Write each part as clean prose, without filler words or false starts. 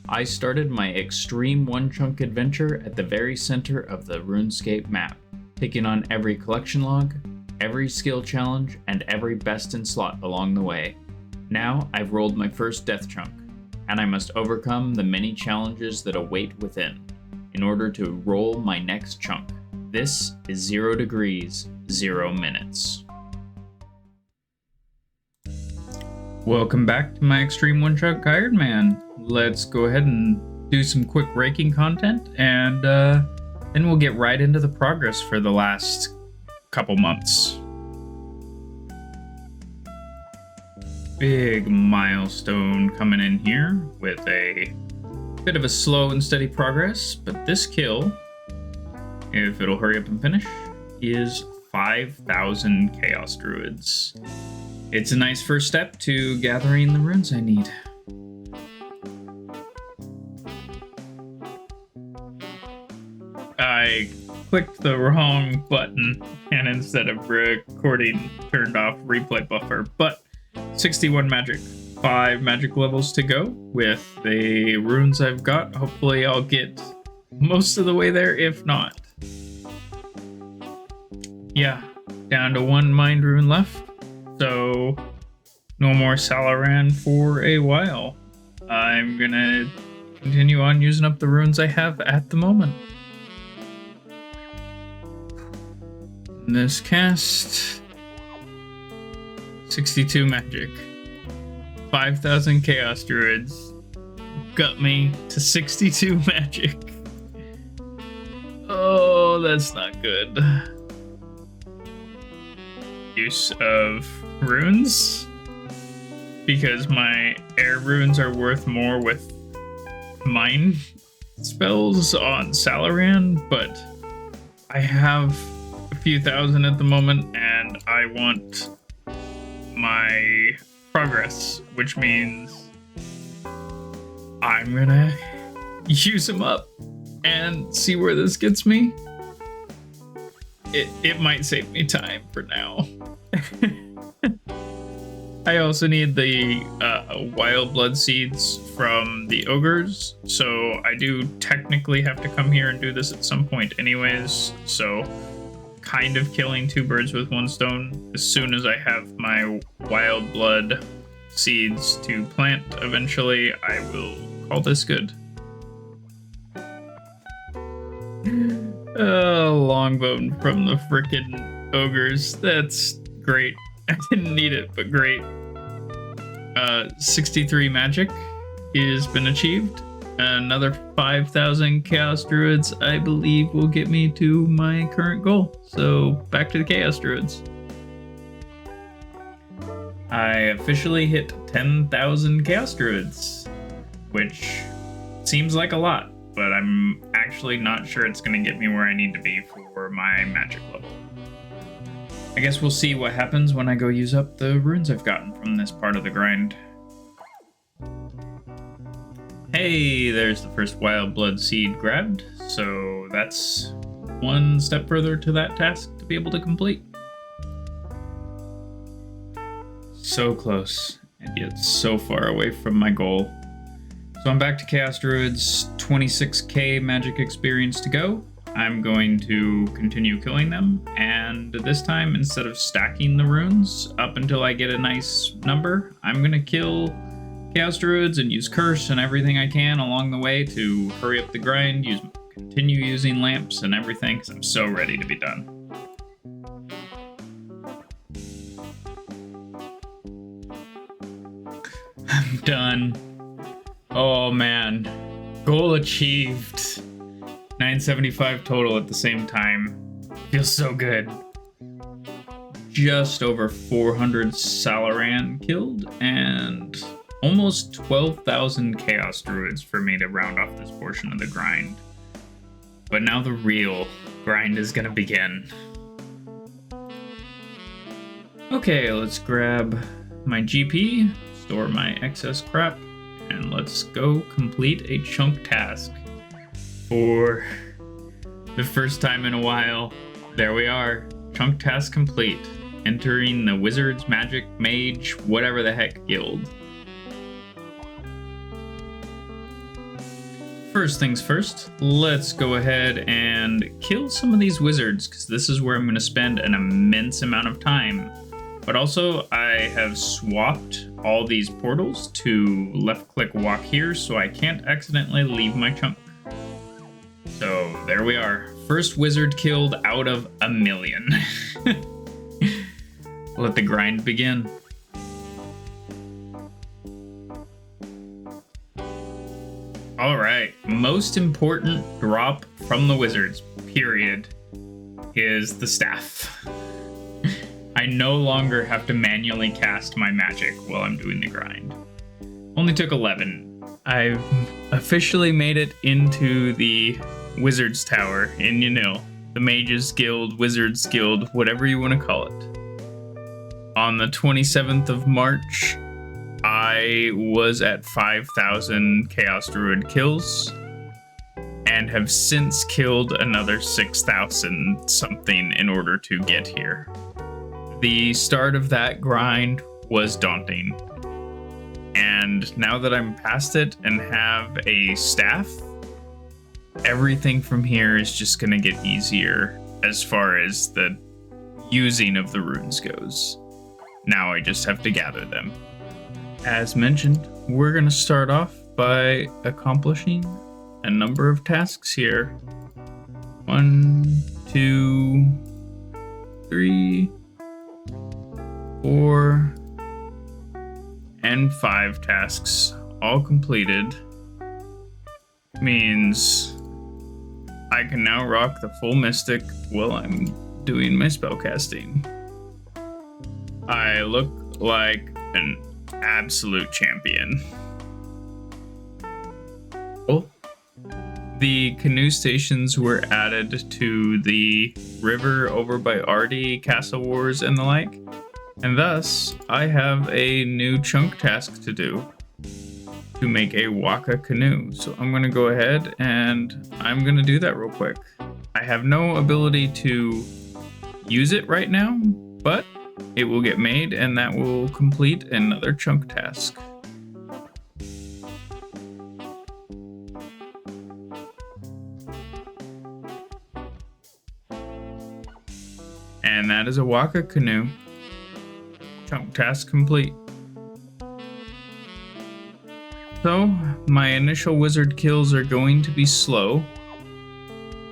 I started my extreme one-chunk adventure at the very center of the RuneScape map, taking on every collection log, every skill challenge, and every best in slot along the way. Now I've rolled my first death chunk, and I must overcome the many challenges that await within in order to roll my next chunk. This is 0 degrees, 0 minutes. Welcome back to my Extreme One Chunk Ironman. Let's go ahead and do some quick raking content, and then we'll get right into the progress for the last couple months. Big milestone coming in here with a bit of a slow and steady progress, but this kill, if it'll hurry up and finish, is 5,000 Chaos Druids. It's a nice first step to gathering the runes I need. I clicked the wrong button and instead of recording turned off replay buffer, but 61 magic, 5 magic levels to go with the runes I've got. Hopefully I'll get most of the way there, if not. Yeah, down to 1 mind rune left. So, no more Salaran for a while. I'm gonna continue on using up the runes I have at the moment. In this cast, 62 magic, 5,000 Chaos Druids, got me to 62 magic. Oh, that's not good. Use of runes, because my air runes are worth more with mine spells on Salaran, but I have a few thousand at the moment and I want my progress, which means I'm gonna use them up and see where this gets me. It might save me time for now. I also need the wild blood seeds from the ogres, so I do technically have to come here and do this at some point anyways, so kind of killing 2 birds with 1 stone. As soon as I have my wild blood seeds to plant eventually, I will call this good. Longbone from the frickin' ogres. That's great. I didn't need it, but great. 63 magic has been achieved. Another 5,000 Chaos Druids, I believe, will get me to my current goal. So, back to the Chaos Druids. I officially hit 10,000 Chaos Druids, which seems like a lot, but I'm actually not sure it's going to get me where I need to be for my magic level. I guess we'll see what happens when I go use up the runes I've gotten from this part of the grind. Hey, there's the first wild blood seed grabbed, so that's 1 step further to that task to be able to complete. So close, and yet so far away from my goal. So I'm back to Chaos Druids, 26k magic experience to go. I'm going to continue killing them, and this time, instead of stacking the runes up until I get a nice number, I'm going to kill Chaos Druids and use Curse and everything I can along the way to hurry up the grind, continue using lamps and everything, because I'm so ready to be done. I'm done. Oh man, goal achieved. 975 total at the same time. Feels so good. Just over 400 Salaran killed and almost 12,000 Chaos Druids for me to round off this portion of the grind. But now the real grind is gonna begin. Okay, let's grab my GP, store my excess crap, and let's go complete a chunk task. For the first time in a while, there we are, chunk task complete. Entering the Wizards, Magic, Mage, whatever the heck guild. First things first, let's go ahead and kill some of these wizards, because this is where I'm going to spend an immense amount of time. But also, I have swapped all these portals to left-click walk here, so I can't accidentally leave my chunk. So there we are. First wizard killed out of 1,000,000. Let the grind begin. Alright, most important drop from the wizards, period, is the staff. I no longer have to manually cast my magic while I'm doing the grind. Only took 11. I've officially made it into the Wizards Tower in Yanil. The Mages Guild, Wizards Guild, whatever you want to call it. On the 27th of March, I was at 5,000 Chaos Druid kills and have since killed another 6,000 something in order to get here. The start of that grind was daunting. And now that I'm past it and have a staff, everything from here is just going to get easier as far as the using of the runes goes. Now I just have to gather them. As mentioned, we're going to start off by accomplishing a number of tasks here. 1, 2, 3, 4, and 5 tasks, all completed. Means I can now rock the full Mystic while I'm doing my spellcasting. I look like an absolute champion. Oh, the canoe stations were added to the river over by Ardy, Castle Wars, and the like, and thus I have a new chunk task to do to make a Waka canoe. So I'm going to go ahead and I'm going to do that real quick. I have no ability to use it right now, but it will get made and that will complete another chunk task. And that is a Waka canoe. Chunk task complete. So, my initial wizard kills are going to be slow,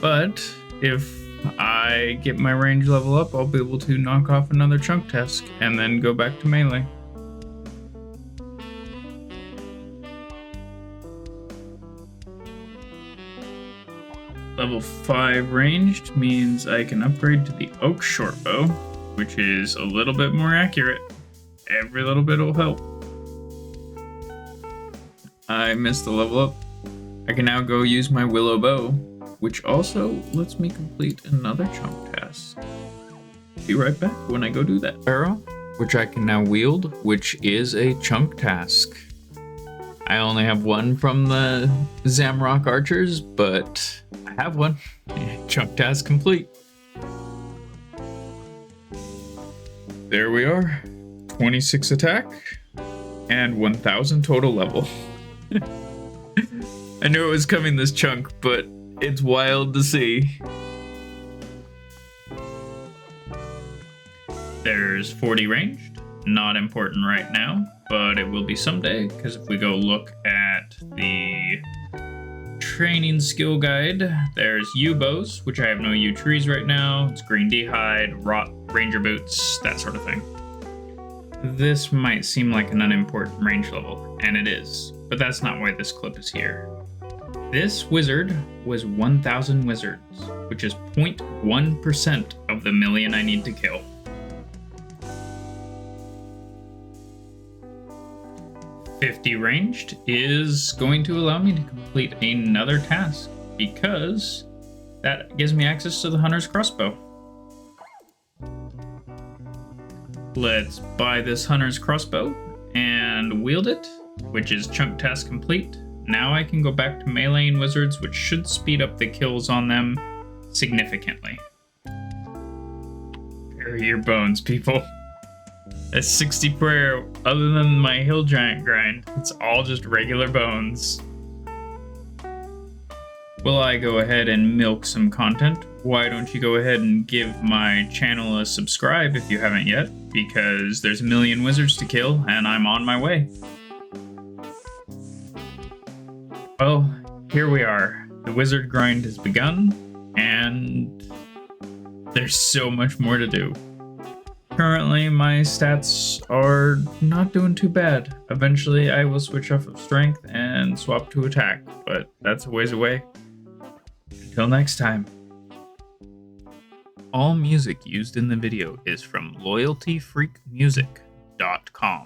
but if I get my range level up, I'll be able to knock off another chunk task and then go back to melee. Level 5 ranged means I can upgrade to the oak shortbow, which is a little bit more accurate. Every little bit will help. I missed the level up. I can now go use my willow bow, which also lets me complete another chunk task. Be right back when I go do that. Arrow, which I can now wield, which is a chunk task. I only have one from the Zamrock archers, but I have one. Chunk task complete. There we are. 26 attack and 1,000 total level. I knew it was coming this chunk, but it's wild to see. There's 40 ranged. Not important right now, but it will be someday, because if we go look at the training skill guide, there's U-bows, which I have no U-trees right now. It's green D-hide, rot, ranger boots, that sort of thing. This might seem like an unimportant range level, and it is, but that's not why this clip is here. This wizard was 1,000 wizards, which is 0.1% of the 1,000,000 I need to kill. $50 ranged is going to allow me to complete another task, because that gives me access to the Hunter's Crossbow. Let's buy this Hunter's Crossbow and wield it, which is chunk task complete. Now I can go back to meleeing wizards, which should speed up the kills on them significantly. Bury your bones, people. That's 60 prayer, other than my hill giant grind. It's all just regular bones. Will I go ahead and milk some content? Why don't you go ahead and give my channel a subscribe if you haven't yet, because there's a million wizards to kill and I'm on my way. Well, here we are. The wizard grind has begun, and there's so much more to do. Currently, my stats are not doing too bad. Eventually, I will switch off of strength and swap to attack, but that's a ways away. Until next time. All music used in the video is from loyaltyfreakmusic.com.